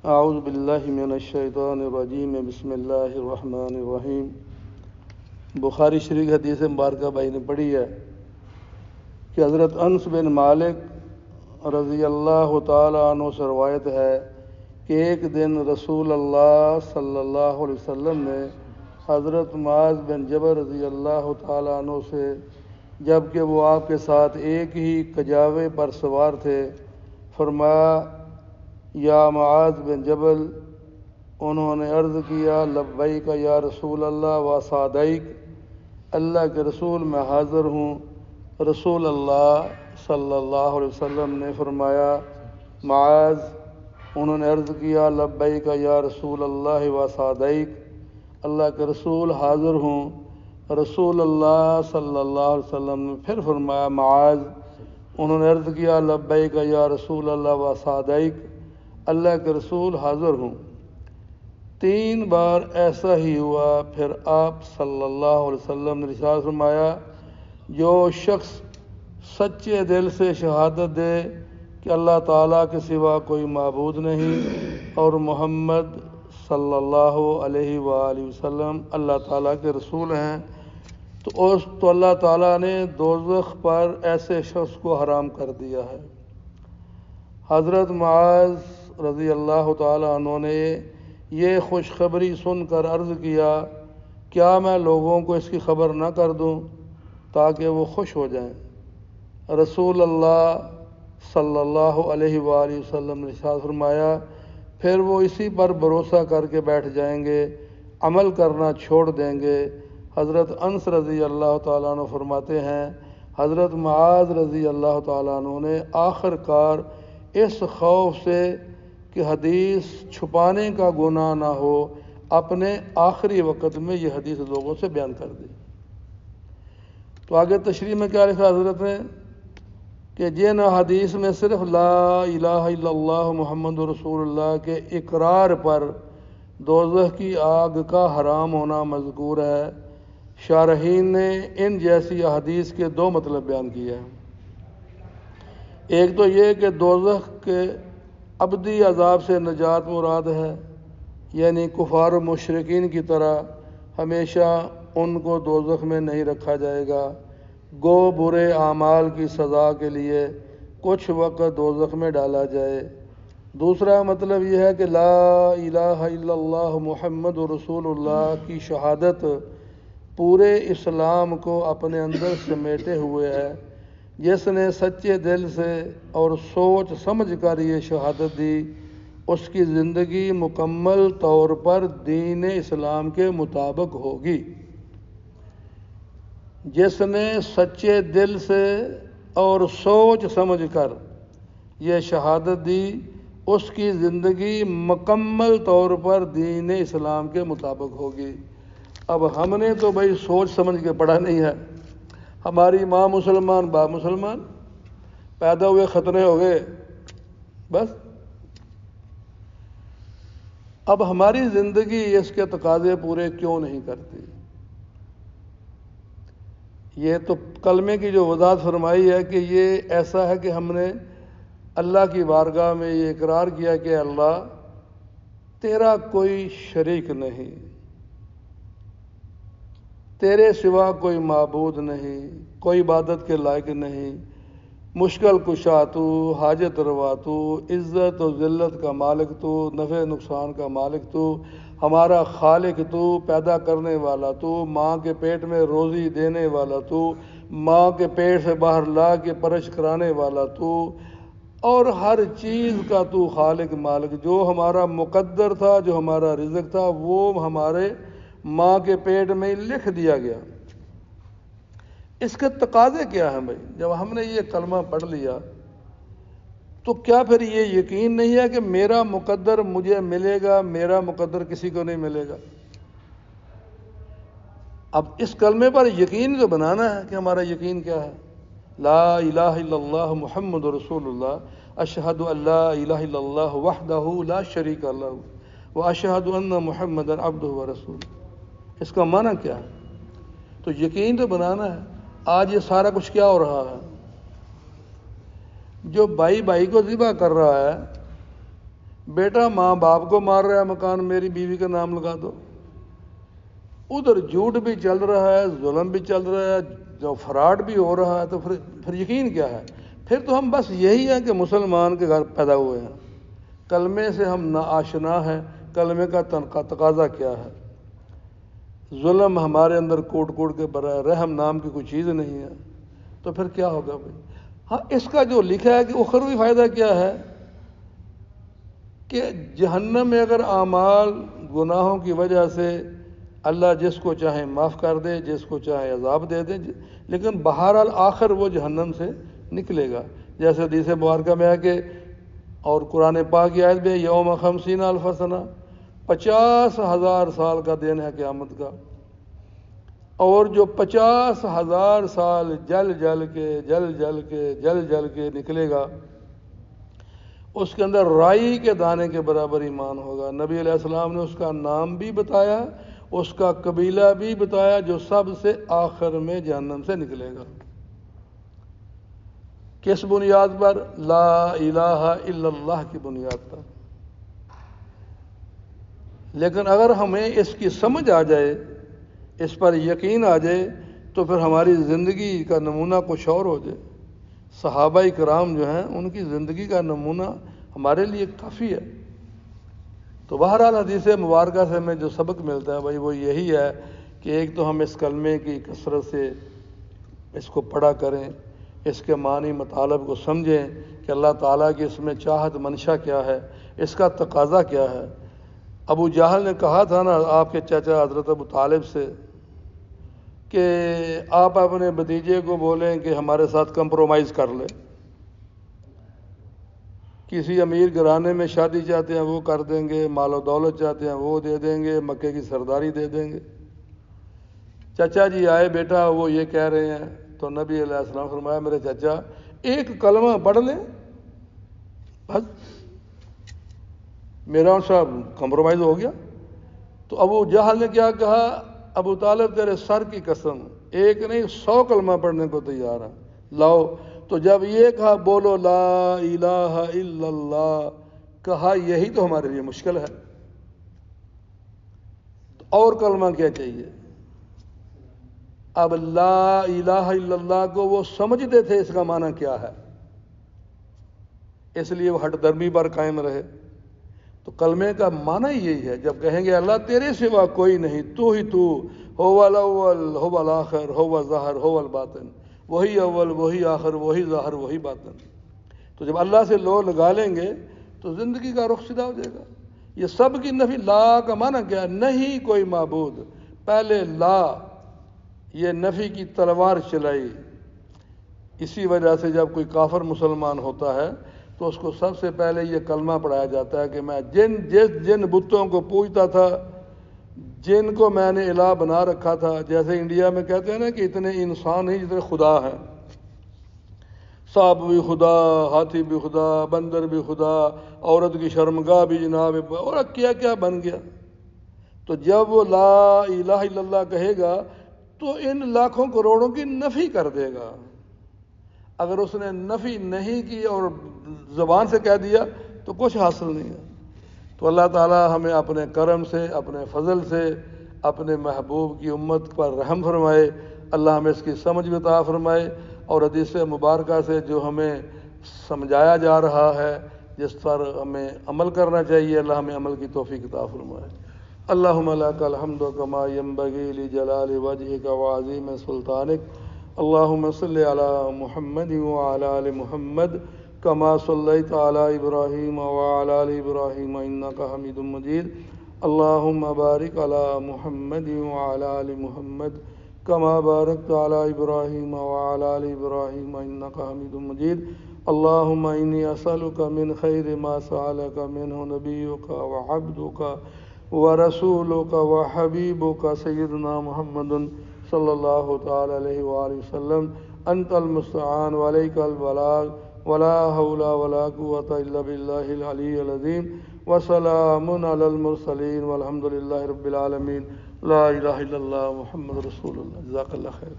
اعوذ باللہ من الشیطان الرجیم بسم اللہ الرحمن الرحیم۔ بخاری شریف حدیث مبارکہ بھائی نے پڑھی ہے کہ حضرت انس بن مالک رضی اللہ تعالی عنہ سے روایت ہے کہ ایک دن رسول اللہ صلی اللہ علیہ وسلم نے حضرت معاذ بن جبل رضی اللہ تعالی عنہ سے، جب کہ وہ آپ کے ساتھ ایک ہی کجاوے پر سوار تھے، فرمایا یا معاذ بن جبل۔ انہوں نے عرض کیا لبیک یا رسول اللہ و سعدیک، اللہ کے رسول میں حاضر ہوں۔ رسول اللہ صلی اللہ علیہ وسلم نے فرمایا معاذ۔ انہوں نے عرض کیا لبیک یا رسول اللہ و سعدیک، اللہ کے رسول حاضر ہوں۔ رسول اللہ صلی اللہ علیہ وسلم نے پھر فرمایا معاذ۔ انہوں نے عرض کیا لبیک یا رسول اللہ و سعدیک، اللہ کے رسول حاضر ہوں۔ 3 بار ایسا ہی ہوا، پھر آپ صلی اللہ علیہ وسلم نے ارشاد فرمایا جو شخص سچے دل سے شہادت دے کہ اللہ تعالیٰ کے سوا کوئی معبود نہیں اور محمد صلی اللہ علیہ وآلہ وسلم اللہ تعالیٰ کے رسول ہیں، تو اللہ تعالیٰ نے دوزخ پر ایسے شخص کو حرام کر دیا ہے۔ حضرت معاذ رضی اللہ تعالیٰ عنہ نے یہ خوشخبری سن کر عرض کیا کیا میں لوگوں کو اس کی خبر نہ کر دوں تاکہ وہ خوش ہو جائیں؟ رسول اللہ صلی اللہ علیہ وآلہ وسلم نے ارشاد فرمایا پھر وہ اسی پر بھروسہ کر کے بیٹھ جائیں گے، عمل کرنا چھوڑ دیں گے۔ حضرت انس رضی اللہ تعالیٰ عنہ فرماتے ہیں حضرت معاذ رضی اللہ تعالیٰ عنہ نے آخر کار اس خوف سے کہ حدیث چھپانے کا گناہ نہ ہو، اپنے آخری وقت میں یہ حدیث لوگوں سے بیان کر دی۔ تو آگے تشریح میں کیا لکھا حضرت نے کہ جن حدیث میں صرف لا الہ الا اللہ محمد رسول اللہ کے اقرار پر دوزخ کی آگ کا حرام ہونا مذکور ہے، شارحین نے ان جیسی احادیث کے 2 مطلب بیان کیے ہیں۔ ایک تو یہ کہ دوزخ کے ابدی عذاب سے نجات مراد ہے، یعنی کفار و مشرکین کی طرح ہمیشہ ان کو دوزخ میں نہیں رکھا جائے گا، گو برے اعمال کی سزا کے لیے کچھ وقت دوزخ میں ڈالا جائے۔ دوسرا مطلب یہ ہے کہ لا الہ الا اللہ محمد رسول اللہ کی شہادت پورے اسلام کو اپنے اندر سمیٹے ہوئے ہے۔ جس نے سچے دل سے اور سوچ سمجھ کر یہ شہادت دی، اس کی زندگی مکمل طور پر دین اسلام کے مطابق ہوگی۔ جس نے سچے دل سے اور سوچ سمجھ کر یہ شہادت دی، اس کی زندگی مکمل طور پر دین اسلام کے مطابق ہوگی۔ اب ہم نے تو بھائی سوچ سمجھ کے پڑھا نہیں ہے، ہماری ماں مسلمان باپ مسلمان، پیدا ہوئے ختنے ہو گئے بس۔ اب ہماری زندگی اس کے تقاضے پورے کیوں نہیں کرتی؟ یہ تو کلمے کی جو وضاحت فرمائی ہے کہ یہ ایسا ہے کہ ہم نے اللہ کی بارگاہ میں یہ اقرار کیا کہ اللہ تیرا کوئی شریک نہیں، تیرے سوا کوئی معبود نہیں، کوئی عبادت کے لائق نہیں، مشکل کشا تو، حاجت روا تو، عزت و ذلت کا مالک تو، نفع نقصان کا مالک تو، ہمارا خالق تو، پیدا کرنے والا تو، ماں کے پیٹ میں روزی دینے والا تو، ماں کے پیٹ سے باہر لا کے پرورش کرانے والا تو، اور ہر چیز کا تو خالق مالک۔ جو ہمارا مقدر تھا، جو ہمارا رزق تھا، وہ ہمارے ماں کے پیٹ میں لکھ دیا گیا۔ اس کے تقاضے کیا ہیں بھائی؟ جب ہم نے یہ کلمہ پڑھ لیا تو کیا پھر یہ یقین نہیں ہے کہ میرا مقدر مجھے ملے گا، میرا مقدر کسی کو نہیں ملے گا؟ اب اس کلمے پر یقین تو بنانا ہے کہ ہمارا یقین کیا ہے۔ لا الہ الا اللہ محمد رسول اللہ، اشہد ان لا الہ الا اللہ وحدہ لا شریک لہ واشہد ان محمدا عبدہ ورسولہ۔ اس کا معنی کیا ہے؟ تو یقین تو بنانا ہے۔ آج یہ سارا کچھ کیا ہو رہا ہے؟ جو بھائی بھائی کو ذبح کر رہا ہے، بیٹا ماں باپ کو مار رہا ہے، مکان میری بیوی کا نام لگا دو، ادھر جھوٹ بھی چل رہا ہے، ظلم بھی چل رہا ہے، جو فراڈ بھی ہو رہا ہے، تو پھر یقین کیا ہے؟ پھر تو ہم بس یہی ہیں کہ مسلمان کے گھر پیدا ہوئے ہیں، کلمے سے ہم ناآشنا ہیں، کلمے کا تقاضا کیا ہے؟ ظلم ہمارے اندر کوٹ کوٹ کے بھرا ہے، رحم نام کی کوئی چیز نہیں ہے، تو پھر کیا ہوگا بھائی؟ ہاں، اس کا جو لکھا ہے کہ اخروی فائدہ کیا ہے کہ جہنم میں اگر اعمال گناہوں کی وجہ سے اللہ جس کو چاہے معاف کر دے، جس کو چاہے عذاب دے دے، لیکن بہرحال آخر وہ جہنم سے نکلے گا، جیسے حدیث مبارکہ میں ہے کہ اور قرآن پاک کی آیت میں یوم 50,000 سنہ، 50,000 سال کا دن ہے قیامت کا، اور جو 50,000 سال جل جل کے نکلے گا، اس کے اندر رائی کے دانے کے برابر ایمان ہوگا۔ نبی علیہ السلام نے اس کا نام بھی بتایا، اس کا قبیلہ بھی بتایا، جو سب سے آخر میں جہنم سے نکلے گا۔ کس بنیاد پر؟ لا الہ الا اللہ کی بنیاد پر۔ لیکن اگر ہمیں اس کی سمجھ آ جائے، اس پر یقین آ جائے، تو پھر ہماری زندگی کا نمونہ کچھ اور ہو جائے۔ صحابہ کرام جو ہیں، ان کی زندگی کا نمونہ ہمارے لیے کافی ہے۔ تو بہرحال حدیث مبارکہ سے ہمیں جو سبق ملتا ہے بھائی وہ یہی ہے کہ ایک تو ہم اس کلمے کی کثرت سے اس کو پڑھا کریں، اس کے معنی مطالب کو سمجھیں کہ اللہ تعالیٰ کی اس میں چاہت منشا کیا ہے، اس کا تقاضا کیا ہے۔ ابو جہل نے کہا تھا نا آپ کے چچا حضرت ابو طالب سے کہ آپ اپنے بھتیجے کو بولیں کہ ہمارے ساتھ کمپرومائز کر لے، کسی امیر گھرانے میں شادی چاہتے ہیں وہ کر دیں گے، مال و دولت چاہتے ہیں وہ دے دیں گے، مکے کی سرداری دے دیں گے۔ چچا جی آئے، بیٹا وہ یہ کہہ رہے ہیں، تو نبی علیہ السلام فرمایا میرے چچا ایک کلمہ پڑھ لیں بس میرا ان سے کمپرومائز ہو گیا۔ تو ابو جہل نے کیا کہا؟ ابو طالب تیرے سر کی قسم، ایک نہیں 100 کلمہ پڑھنے کو تیار ہے، لاؤ۔ تو جب یہ کہا بولو لا الہ الا اللہ، کہا یہی تو ہمارے لیے مشکل ہے، اور کلمہ کیا چاہیے؟ اب لا الہ الا اللہ کو وہ سمجھتے تھے اس کا معنی کیا ہے، اس لیے وہ ہٹ درمی پر قائم رہے۔ تو کلمے کا معنی یہی ہے، جب کہیں گے اللہ تیرے سوا کوئی نہیں، تو ہی تو، هو الاول هو الاخر هو الظاہر هو الباطن، وہی اول وہی آخر وہی ظاہر وہی باطن۔ تو جب اللہ سے لو لگا لیں گے تو زندگی کا رخ سیدھا ہو جائے گا۔ یہ سب کی نفی، لا کا معنی کیا ہے؟ نہیں کوئی معبود، پہلے لا، یہ نفی کی تلوار چلائی۔ اسی وجہ سے جب کوئی کافر مسلمان ہوتا ہے تو اس کو سب سے پہلے یہ کلمہ پڑھایا جاتا ہے کہ میں جن بتوں کو پوجتا تھا، جن کو میں نے الہ بنا رکھا تھا، جیسے انڈیا میں کہتے ہیں نا کہ اتنے انسان ہی جتنے خدا ہیں، سانپ بھی خدا، ہاتھی بھی خدا، بندر بھی خدا، عورت کی شرمگاہ بھی جناب، اور کیا کیا بن گیا۔ تو جب وہ لا الہ الا اللہ کہے گا تو ان لاکھوں کروڑوں کی نفی کر دے گا۔ اگر اس نے نفی نہیں کی اور زبان سے کہہ دیا تو کچھ حاصل نہیں ہے۔ تو اللہ تعالی ہمیں اپنے کرم سے، اپنے فضل سے، اپنے محبوب کی امت پر رحم فرمائے، اللہ ہمیں اس کی سمجھ بھی عطا فرمائے، اور حدیث مبارکہ سے جو ہمیں سمجھایا جا رہا ہے، جس پر ہمیں عمل کرنا چاہیے، اللہ ہمیں عمل کی توفیق عطا فرمائے۔ اللہم لک الحمد کما ینبغی لجلال وجہک وعظیم سلطانک، اللہم صلی علی محمد وعلی آل محمد کما صلیت علی ابراہیم وعلی آل ابراہیم انک حمید مجید، اللہم بارک علی محمد وعلی آل محمد کما بارکت علی ابراہیم وعلی آل ابراہیم انک حمید مجید، اللہم انی اسألک من خیر ما سألک منہ نبیک وعبدک ورسولک وحبیبک سیدنا محمد صلی اللہ تعالی علیہ وآلہ وسلم، انت المستعان وعلیک البلاغ ولا حول ولا قوة الا باللہ العلی العظیم، وسلام علی المرسلین والحمد للہ رب العالمین، لا الہ الا اللہ محمد رسول اللہ۔ جزاک اللہ خیر۔